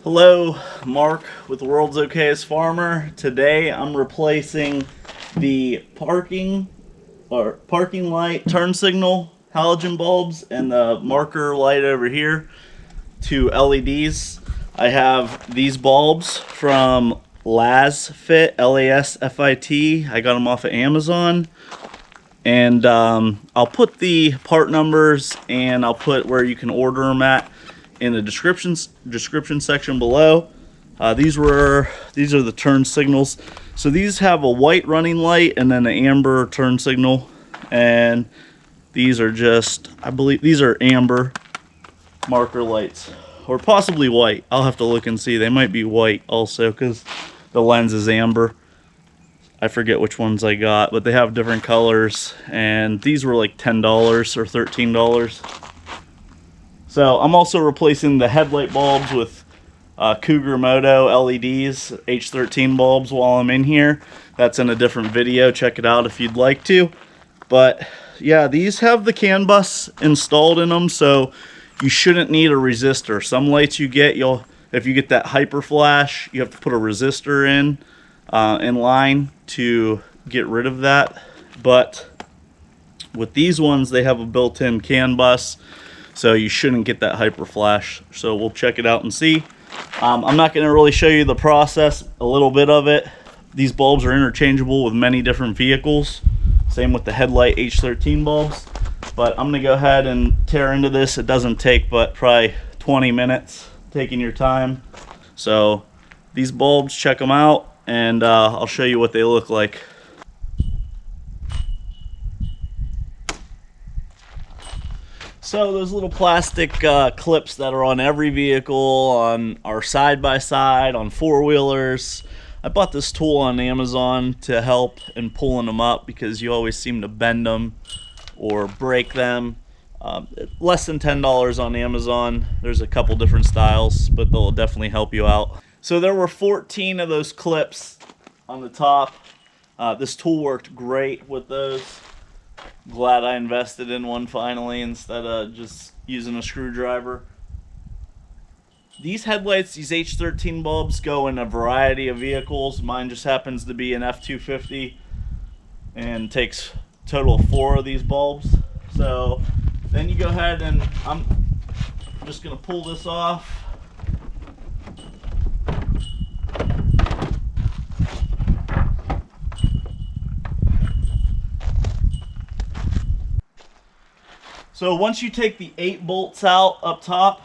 Hello, Mark with the World's Okayest Farmer. Today I'm replacing the parking light turn signal halogen bulbs and the marker light over here to LEDs. I have these bulbs from Fit LASFIT. I got them off of Amazon. And I'll put the part numbers and I'll put where you can order them at in the description section below. These are the turn signals. So these have a white running light and then an amber turn signal. And these are just, I believe these are amber marker lights, or possibly white. I'll have to look and see. They might be white also because the lens is amber. I forget which ones I got, but they have different colors, and these were like $10 or $13. So I'm also replacing the headlight bulbs with Cougar Moto LEDs, H13 bulbs while I'm in here. That's in a different video. Check it out if you'd like to. But yeah, these have the Canbus installed in them, so you shouldn't need a resistor. Some lights you get, if you get that hyper flash, you have to put a resistor in line to get rid of that. But with these ones, they have a built-in CAN bus, so you shouldn't get that hyper flash. So we'll check it out and see. I'm not going to really show you the process, a little bit of it. These bulbs are interchangeable with many different vehicles, same with the headlight H13 bulbs. But I'm going to go ahead and tear into this. It doesn't take but probably 20 minutes, taking your time. So these bulbs, check them out, and I'll show you what they look like. So those little plastic clips that are on every vehicle, on our side-by-side, on four-wheelers. I bought this tool on Amazon to help in pulling them up because you always seem to bend them or break them. Less than $10 on Amazon. There's a couple different styles, but they'll definitely help you out. So there were 14 of those clips on the top. This tool worked great with those. Glad I invested in one finally instead of just using a screwdriver. These headlights, these H13 bulbs, go in a variety of vehicles. Mine just happens to be an F250 and takes a total of 4 of these bulbs. So then you go ahead and I'm just going to pull this off. So once you take the 8 bolts out up top,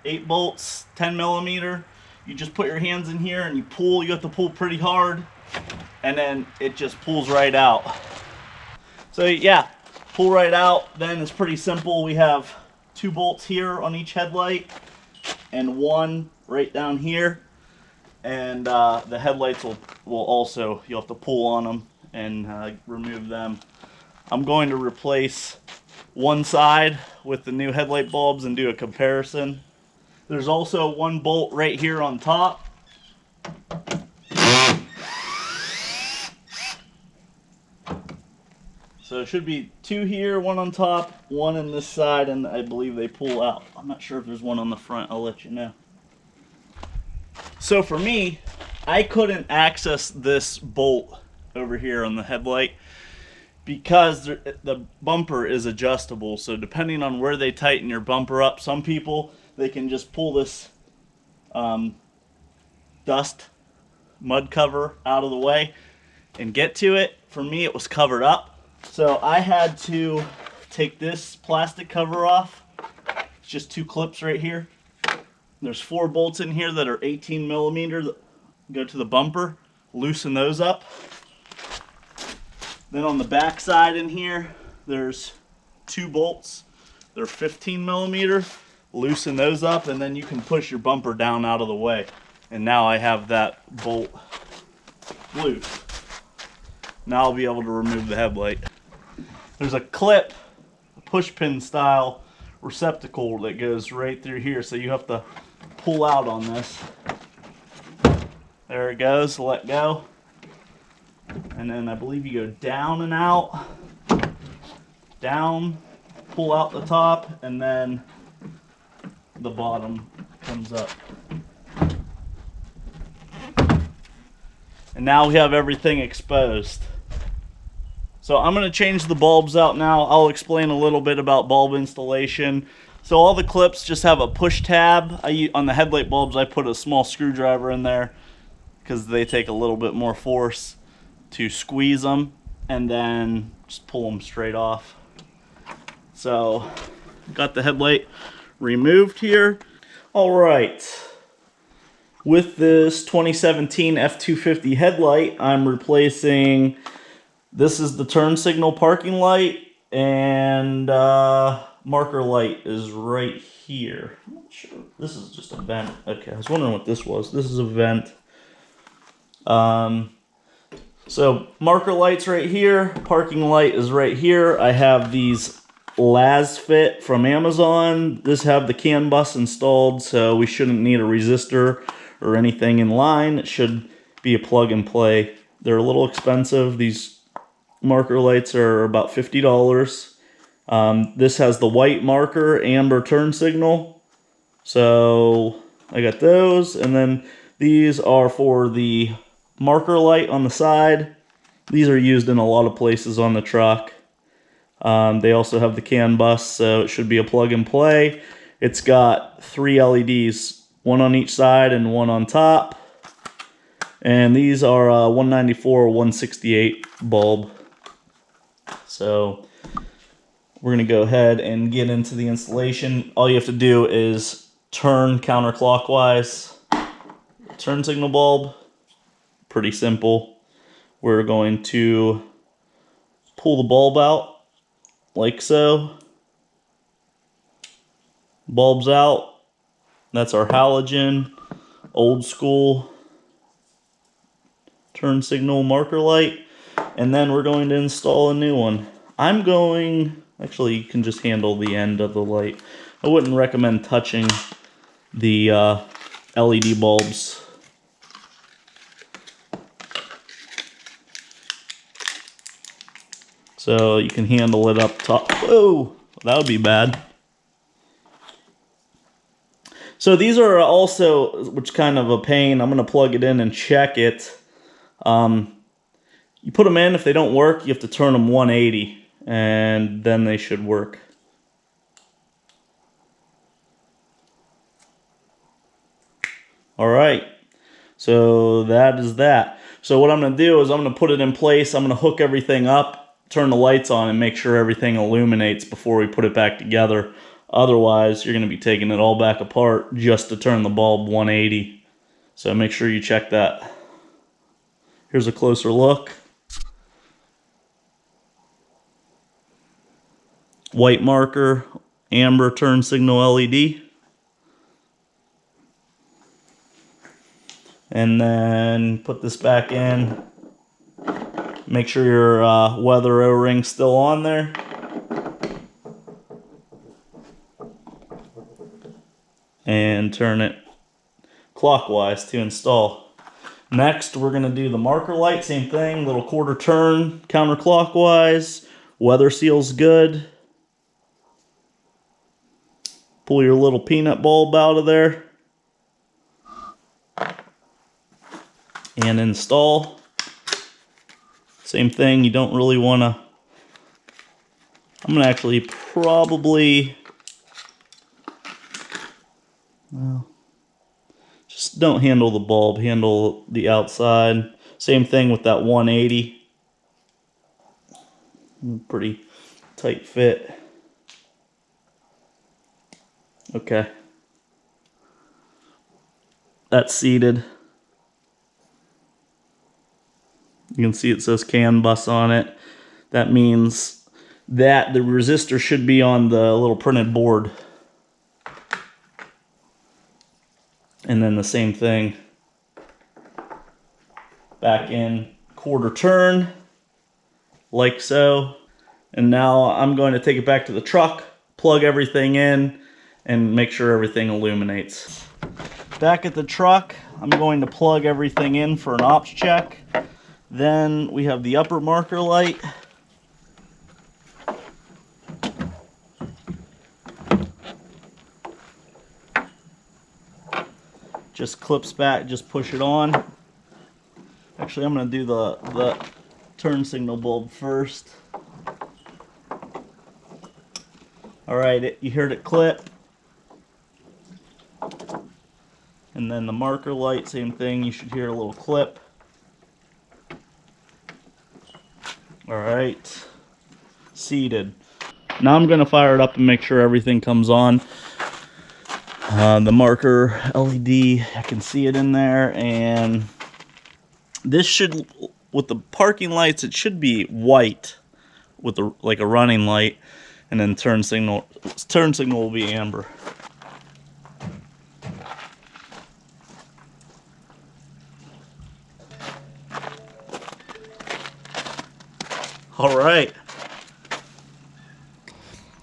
8 bolts, 10 millimeter, you just put your hands in here and you pull. You have to pull pretty hard, and then it just pulls right out. So yeah, pull right out. Then it's pretty simple. We have 2 bolts here on each headlight and 1 right down here. And the headlights will also, you'll have to pull on them and remove them. I'm going to replace one side with the new headlight bulbs and do a comparison. There's also 1 bolt right here on top. So it should be 2 here, 1 on top, 1 in this side, and I believe they pull out. I'm not sure if there's 1 on the front. I'll let you know. So for me, I couldn't access this bolt over here on the headlight because the bumper is adjustable. So depending on where they tighten your bumper up, some people, they can just pull this dust mud cover out of the way and get to it. For me, it was covered up. So I had to take this plastic cover off. It's just 2 clips right here. There's 4 bolts in here that are 18 millimeter that go to the bumper. Loosen those up. Then on the back side in here, there's 2 bolts. They're 15 millimeter. Loosen those up, and then you can push your bumper down out of the way. And now I have that bolt loose. Now I'll be able to remove the headlight. There's a clip, a push pin style receptacle that goes right through here, so you have to pull out on this. There it goes, let go. And then I believe you go down and out, down, pull out the top, and then the bottom comes up. And now we have everything exposed. So I'm going to change the bulbs out now. I'll explain a little bit about bulb installation. So all the clips just have a push tab. On the headlight bulbs, I put a small screwdriver in there because they take a little bit more force to squeeze them, and then just pull them straight off. So got the headlight removed here. All right. With this 2017 F250 headlight, I'm replacing, this is the turn signal parking light, and marker light is right here. I'm not sure. This is just a vent. Okay, I was wondering what this was. This is a vent. So marker light's right here. Parking light is right here. I have these Fit from Amazon. This have the Canbus installed, so we shouldn't need a resistor or anything in line. It should be a plug and play. They're a little expensive. These marker lights are about $50. This has the white marker, amber turn signal. So I got those, and then these are for the marker light on the side. These are used in a lot of places on the truck. They also have the Canbus, so it should be a plug and play. It's got 3 LEDs, one on each side and one on top. And these are 194 or 168 bulb. So we're going to go ahead and get into the installation. All you have to do is turn counterclockwise. Turn signal bulb. Pretty simple. We're going to pull the bulb out like so. Bulb's out. That's our halogen, old school turn signal marker light. And then we're going to install a new one. Actually, you can just handle the end of the light. I wouldn't recommend touching the LED bulbs. So you can handle it up top. Whoa, that would be bad. So these are also, which kind of a pain. I'm going to plug it in and check it. You put them in. If they don't work, you have to turn them 180, and then they should work. All right. So that is that. So what I'm going to do is I'm going to put it in place. I'm going to hook everything up, turn the lights on, and make sure everything illuminates before we put it back together. Otherwise, you're going to be taking it all back apart just to turn the bulb 180. So make sure you check that. Here's a closer look. White marker, amber turn signal LED. And then put this back in. Make sure your weather O-ring's still on there. And turn it clockwise to install. Next, we're going to do the marker light. Same thing, little quarter turn, counterclockwise. Weather seal's good. Pull your little peanut bulb out of there. And install. Same thing, you don't really want to... I'm going to actually probably... Well, just don't handle the bulb, handle the outside. Same thing with that 180. Pretty tight fit. Okay. That's seated. You can see it says Canbus on it. That means that the resistor should be on the little printed board. And then the same thing. Back in, quarter turn, like so. And now I'm going to take it back to the truck, plug everything in, and make sure everything illuminates. Back at the truck, I'm going to plug everything in for an ops check. Then we have the upper marker light. Just clips back, just push it on. Actually, I'm going to do the turn signal bulb first. Alright, you heard it clip. And then the marker light, same thing, you should hear a little clip. Alright, seated. Now I'm going to fire it up and make sure everything comes on. The marker LED, I can see it in there, and this should, with the parking lights, it should be white with like a running light, and then turn signal will be amber.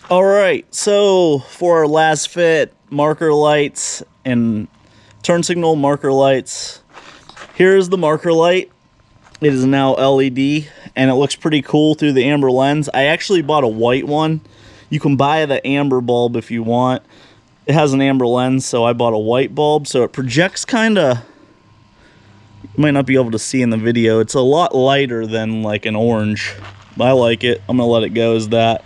Alright, so for our last fit, marker lights and turn signal marker lights. Here's the marker light. It is now LED, and it looks pretty cool through the amber lens. I actually bought a white one. You can buy the amber bulb if you want. It has an amber lens, so I bought a white bulb. So it projects kind of, you might not be able to see in the video. It's a lot lighter than like an orange. But I like it. I'm going to let it go as that.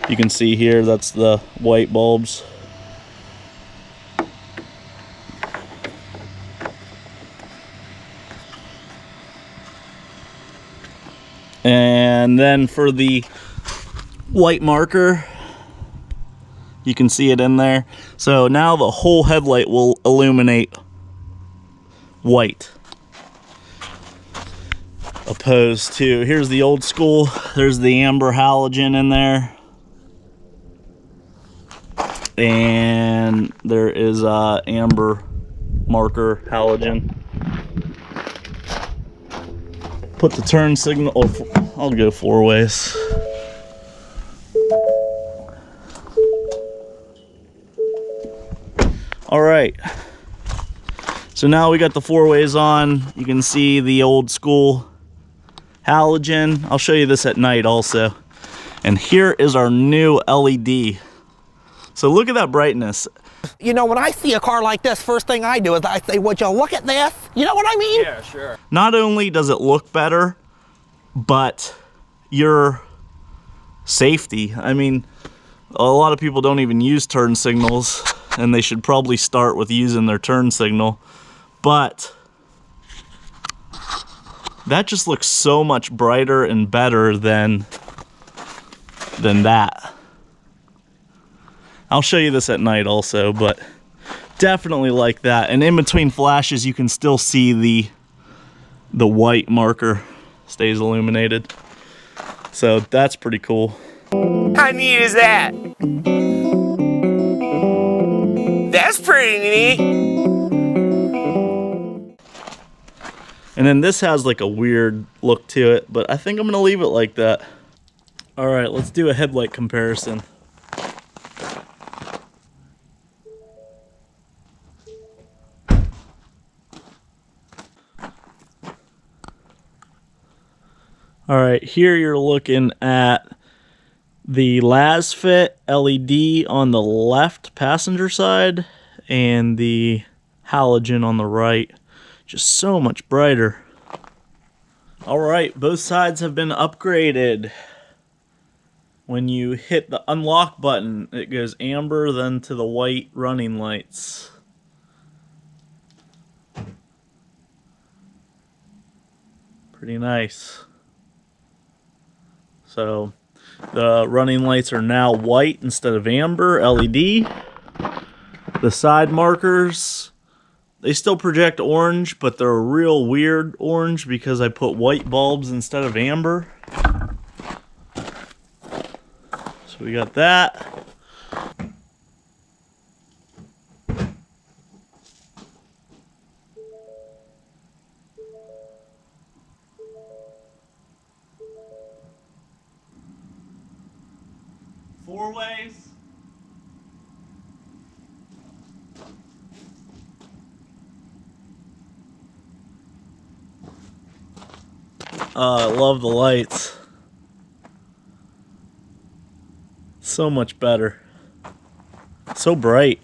You can see here, that's the white bulbs. And then for the white marker, you can see it in there. So now the whole headlight will illuminate white. Opposed to, here's the old school, there's the amber halogen in there. And there is amber marker halogen. Put the turn signal, I'll go 4 ways. Alright, so now we got the 4 ways on. You can see the old school halogen. I'll show you this at night also. And here is our new LED. So look at that brightness. You know, when I see a car like this, first thing I do is I say, would you look at this? You know what I mean? Yeah, sure. Not only does it look better, but your safety. I mean, a lot of people don't even use turn signals, and they should probably start with using their turn signal. But that just looks so much brighter and better than that. I'll show you this at night also, but definitely like that. And in between flashes, you can still see the white marker stays illuminated. So that's pretty cool. How neat is that? That's pretty neat. And then this has like a weird look to it, but I think I'm gonna leave it like that. All right, let's do a headlight comparison. All right, here you're looking at the LasFit LED on the left passenger side and the halogen on the right. Just so much brighter. All right, both sides have been upgraded. When you hit the unlock button, it goes amber, then to the white running lights. Pretty nice. So the running lights are now white instead of amber LED. The side markers, they still project orange, but they're a real weird orange because I put white bulbs instead of amber. So we got that. Four ways. I love the lights. So much better. So bright.